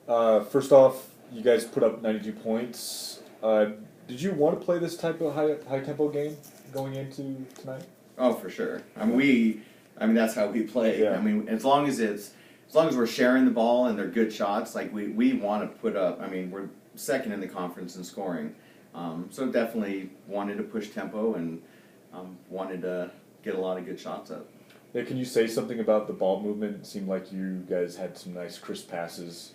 First off, you guys put up 92 points. Did you want to play this type of high tempo game going into tonight? Oh, for sure. I mean that's how we play. Yeah. I mean, as long as we're sharing the ball and they're good shots, like we want to put up. I mean, we're second in the conference in scoring, so definitely wanted to push tempo and wanted to get a lot of good shots up. Yeah, can you say something about the ball movement? It seemed like you guys had some nice crisp passes.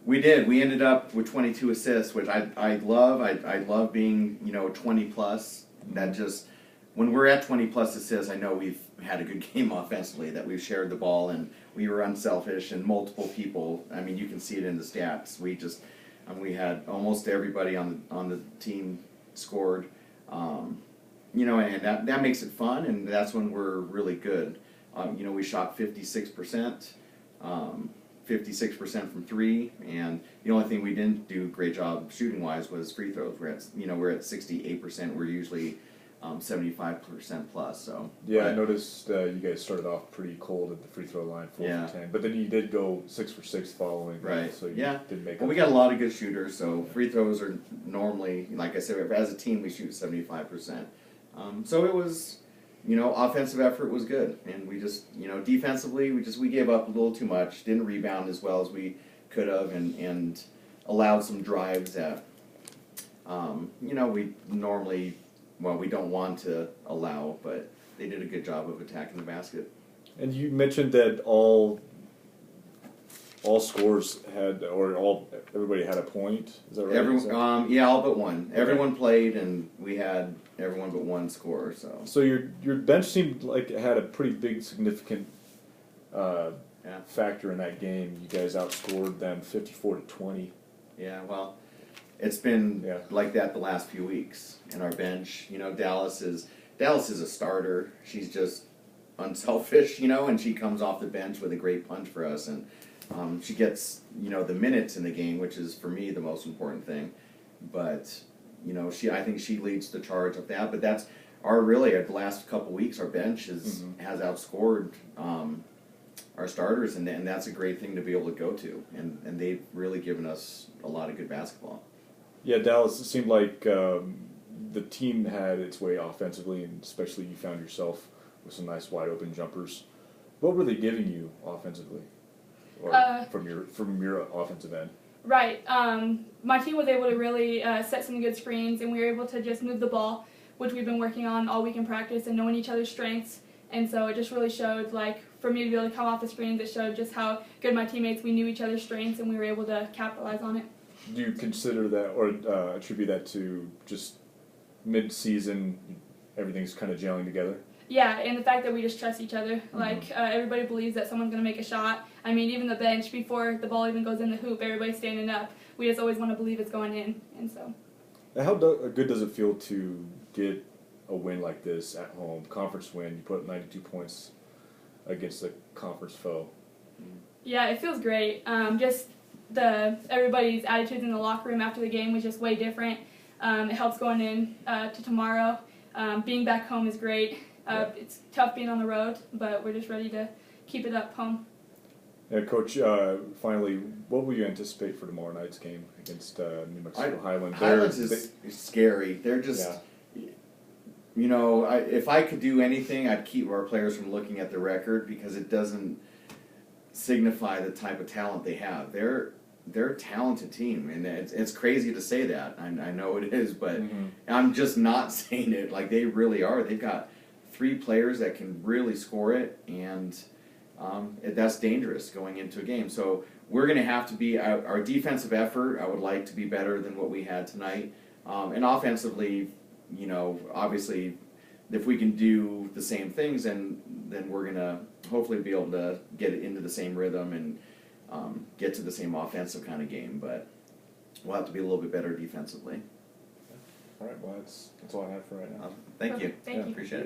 We did. We ended up with 22 assists, which I love. I love being 20 plus. That just when we're at 20 plus assists, I know we've had a good game offensively. That we've shared the ball and we were unselfish and multiple people. I mean, you can see it in the stats. We had almost everybody on the team scored. And that makes it fun, and that's when we're really good. We shot 56%. 56% from three, and the only thing we didn't do a great job shooting wise was free throws. We're at 68%. We're usually 75% plus. So yeah, I noticed you guys started off pretty cold at the free throw line, 4 for 10, but then you did go 6 for 6 following. Right. So you did make. Well, we got a lot of good shooters, so free throws are normally, like I said, as a team we shoot 75%. So it was. Offensive effort was good, and we just, defensively, we gave up a little too much, didn't rebound as well as we could have, and allowed some drives that, we normally, we don't want to allow, but they did a good job of attacking the basket. And you mentioned that all scores had, everybody had a point. Is that right? Everyone, all but one. Okay. Everyone played, and we had everyone but one score. So your bench seemed like it had a pretty big, significant factor in that game. You guys outscored them 54-20. Yeah, well, it's been like that the last few weeks. And our bench, Dallas is a starter. She's just unselfish, and she comes off the bench with a great punch for us, and she gets, the minutes in the game, which is, for me, the most important thing. But, I think she leads the charge of that. But that's the last couple weeks, our bench has outscored our starters, and that's a great thing to be able to go to. And they've really given us a lot of good basketball. Yeah, Dallas, it seemed like the team had its way offensively, and especially you found yourself with some nice wide-open jumpers. What were they giving you offensively? Or from your offensive end? Right. My team was able to really set some good screens, and we were able to just move the ball, which we've been working on all week in practice and knowing each other's strengths. And so it just really showed, for me to be able to come off the screens, it showed just how good my teammates, we knew each other's strengths, and we were able to capitalize on it. Do you consider that, or attribute that to just mid-season, everything's kind of gelling together? Yeah, and the fact that we just trust each other. Everybody believes that someone's going to make a shot. I mean, even the bench, before the ball even goes in the hoop, everybody's standing up. We just always want to believe it's going in, and so. How good does it feel to get a win like this at home, conference win? You put up 92 points against a conference foe. Yeah, it feels great. Just everybody's attitudes in the locker room after the game was just way different. It helps going in to tomorrow. Being back home is great. It's tough being on the road, but we're just ready to keep it up home. Yeah, Coach, finally, what will you anticipate for tomorrow night's game against New Mexico Highland? Highlands is scary. They're just, if I could do anything, I'd keep our players from looking at the record because it doesn't signify the type of talent they have. They're a talented team, and it's crazy to say that. I know it is, but I'm just not saying it. Like, they really are. They've got 3 players that can really score it, and that's dangerous going into a game. So we're going to have to be our defensive effort. I would like to be better than what we had tonight, and offensively, obviously, if we can do the same things, then we're going to hopefully be able to get it into the same rhythm and get to the same offensive kind of game. But we'll have to be a little bit better defensively. All right. Well, that's all I have for right now. Thank you. Thank you. Appreciate it.